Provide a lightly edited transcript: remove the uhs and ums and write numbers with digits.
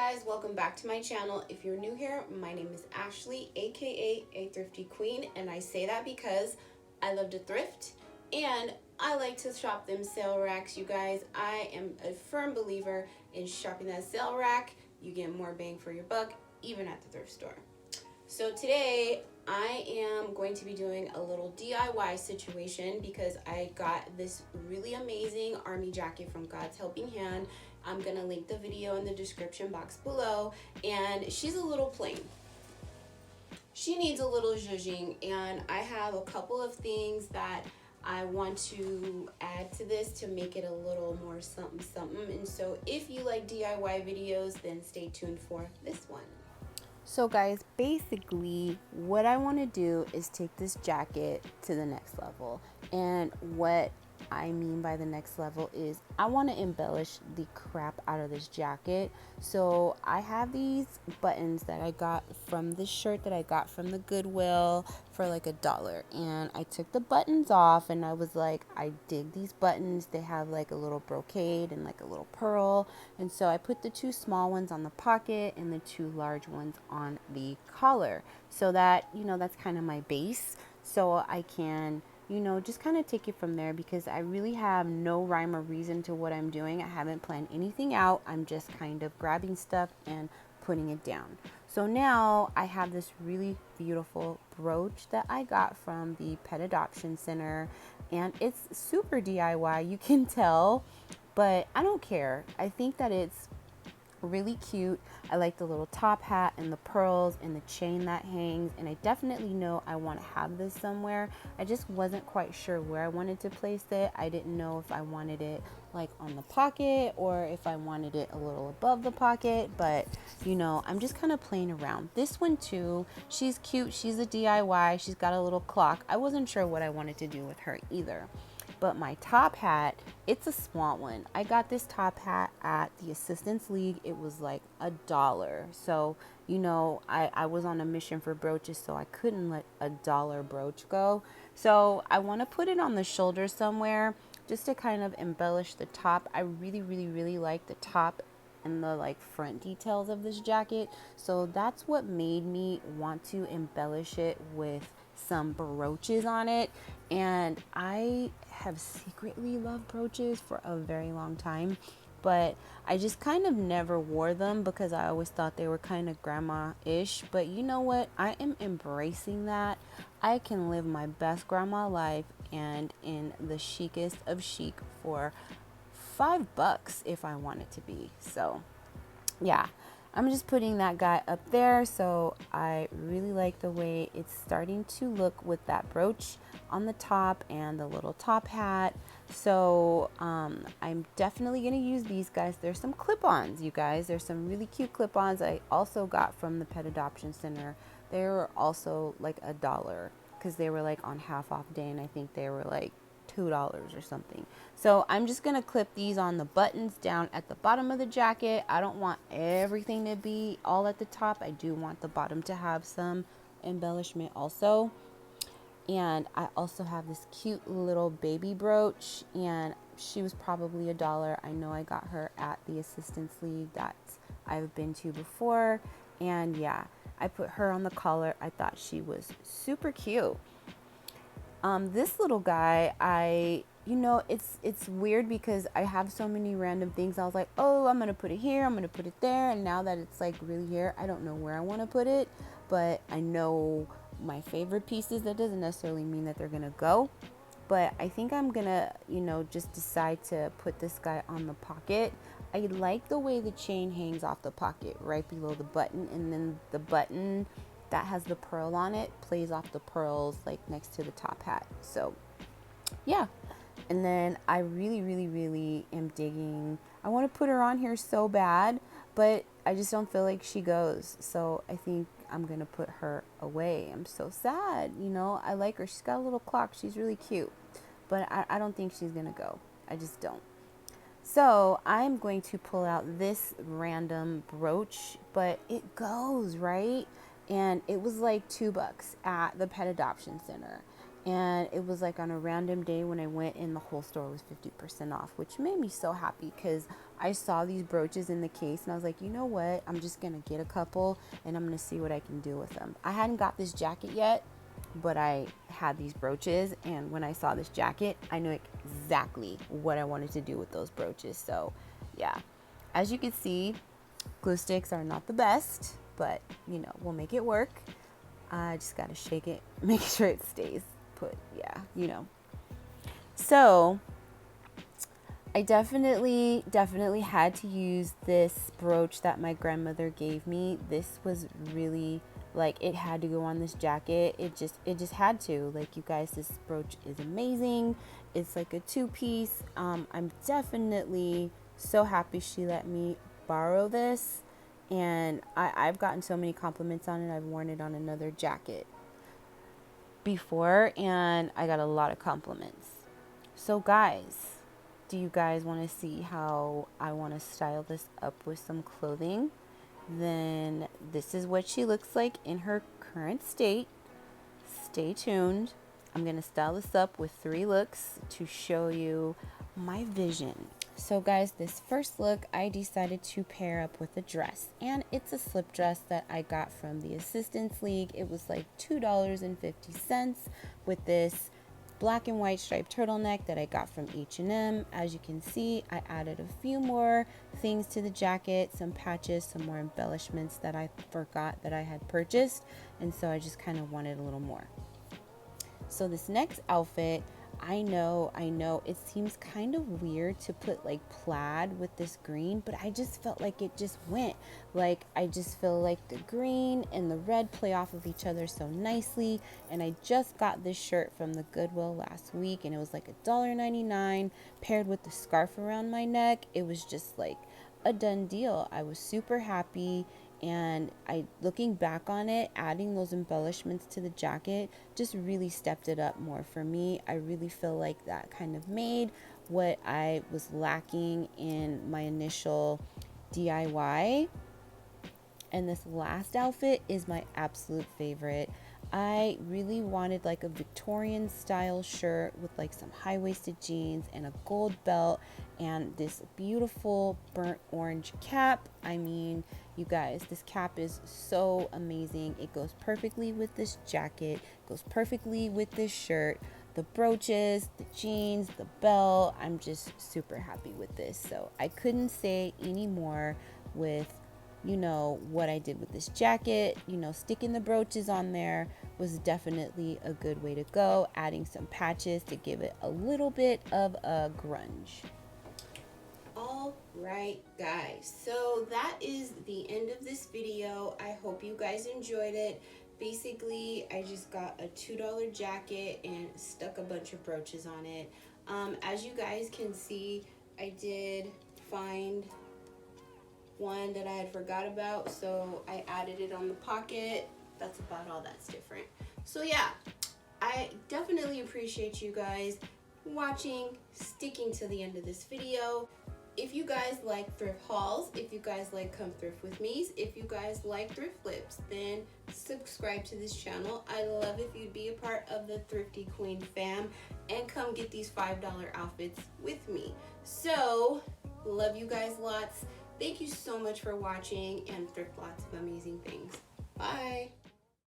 guys, welcome back to my channel. If you're new here, my name is Ashley, aka a thrifty queen, and I say that because I love to thrift and I like to shop them sale racks. You guys, I am a firm believer in shopping that sale rack. You get more bang for your buck even at the thrift store. So today I am going to be doing a little DIY situation because I got this really amazing army jacket from God's Helping Hand. I'm gonna link the video in the description box below, and she's a little plain. She needs a little zhuzhing, and I have a couple of things that I want to add to this to make it a little more something something. And so if you like DIY videos, then stay tuned for this one. So guys, basically what I want to do is take this jacket to the next level. And what I mean by the next level is I want to embellish the crap out of this jacket. So I have these buttons that I got from this shirt that I got from the Goodwill for like $1, and I took the buttons off and I was like, I dig these buttons. They have like a little brocade and like a little pearl, and so I put the 2 small ones on the pocket and the 2 large ones on the collar, so that, you know, that's kind of my base, so I can, you know, just kind of take it from there, because I really have no rhyme or reason to what I'm doing. I haven't planned anything out. I'm just kind of grabbing stuff and putting it down. So now I have this really beautiful brooch that I got from the Pet Adoption Center, and it's super DIY, you can tell, but I don't care. I think that it's really cute. I like the little top hat and the pearls and the chain that hangs, and I definitely know I want to have this somewhere. I just wasn't quite sure where I wanted to place it. I didn't know if I wanted it like on the pocket or if I wanted it a little above the pocket, but you know, I'm just kind of playing around. This one too, she's cute. She's a DIY. She's got a little clock. I wasn't sure what I wanted to do with her either. But my top hat, it's a small one. I got this top hat at the Assistance League. It was like $1. So, you know, I was on a mission for brooches, so I couldn't let $1 brooch go. So I want to put it on the shoulder somewhere just to kind of embellish the top. I really like the top and the like front details of this jacket. So that's what made me want to embellish it with some brooches on it. And I have secretly loved brooches for a very long time, but I just kind of never wore them because I always thought they were kind of grandma-ish. But you know what? I am embracing that. I can live my best grandma life and in the chicest of chic for $5 if I want it to be. So yeah, I'm just putting that guy up there. So I really like the way it's starting to look with that brooch on the top and the little top hat. So I'm definitely going to use these guys. There's some clip-ons, you guys. There's some really cute clip-ons I also got from the Pet Adoption Center. They were also like $1 because they were like on half off day, and I think they were like $2 or something. So I'm just gonna clip these on the buttons down at the bottom of the jacket. I don't want everything to be all at the top. I do want the bottom to have some embellishment also. And I also have this cute little baby brooch, and she was probably $1. I know I got her at the Assistance League that I've been to before, and yeah, I put her on the collar. I thought she was super cute. This little guy, you know, it's weird because I have so many random things. I was like, oh, I'm gonna put it here, I'm gonna put it there, and now that it's like really here, I don't know where I want to put it, but I know my favorite pieces. That doesn't necessarily mean that they're gonna go, but I think I'm gonna, you know, just decide to put this guy on the pocket. I like the way the chain hangs off the pocket right below the button, and then the button that has the pearl on it plays off the pearls like next to the top hat. So yeah, and then I really am digging. I want to put her on here so bad, but I just don't feel like she goes, so I think I'm gonna put her away. I'm so sad, you know. I like her. She's got a little clock. She's really cute, but I don't think she's gonna go. I just don't. So I'm going to pull out this random brooch, but it goes, right? And it was like $2 at the Pet Adoption Center. and it was like on a random day when I went and the whole store was 50% off, which made me so happy because I saw these brooches in the case and I was like, you know what, I'm just gonna get a couple and I'm gonna see what I can do with them. I hadn't got this jacket yet, but I had these brooches, and when I saw this jacket, I knew exactly what I wanted to do with those brooches. So yeah, as you can see, glue sticks are not the best, but you know, we'll make it work. I just gotta shake it, make sure it stays put. Yeah, you know. So I definitely had to use this brooch that my grandmother gave me. This was really, like, it had to go on this jacket. It just had to. Like, you guys, this brooch is amazing. It's like a 2-piece. I'm definitely so happy she let me borrow this, and I've gotten so many compliments on it. I've worn it on another jacket before, and I got a lot of compliments. So guys, do you guys want to see how I want to style this up with some clothing? Then this is what she looks like in her current state. Stay tuned. I'm going to style this up with 3 looks to show you my vision. So guys, this first look I decided to pair up with a dress, and it's a slip dress that I got from the Assistance League. It was like $2.50 with this black and white striped turtleneck that I got from H&M. As you can see, I added a few more things to the jacket, some patches, some more embellishments that I forgot that I had purchased, and so I just kind of wanted a little more. So this next outfit, I know it seems kind of weird to put like plaid with this green, but I just felt like it just went. Like, I just feel like the green and the red play off of each other so nicely. And I just got this shirt from the Goodwill last week, and it was like $1.99 paired with the scarf around my neck. It was just like a done deal. I was super happy. And looking back on it, adding those embellishments to the jacket just really stepped it up more for me. I really feel like that kind of made what I was lacking in my initial DIY. And this last outfit is my absolute favorite. I really wanted like a Victorian style shirt with like some high-waisted jeans and a gold belt and this beautiful burnt orange cap. I mean, you guys, this cap is so amazing. It goes perfectly with this jacket, goes perfectly with this shirt, the brooches, the jeans, the belt. I'm just super happy with this. So I couldn't say any more with, you know, what I did with this jacket. You know, sticking the brooches on there was definitely a good way to go. Adding some patches to give it a little bit of a grunge. All right, guys, so that is the end of this video. I hope you guys enjoyed it. Basically, I just got a $2 jacket and stuck a bunch of brooches on it. As you guys can see, I did find one that I had forgot about, so I added it on the pocket. That's about all that's different. So yeah, I definitely appreciate you guys watching, sticking to the end of this video. If you guys like thrift hauls, if you guys like Come Thrift With Me's, if you guys like thrift flips, then subscribe to this channel. I love if you'd be a part of the Thrifty Queen fam and come get these $5 outfits with me. So, love you guys lots. Thank you so much for watching, and thrift lots of amazing things. Bye.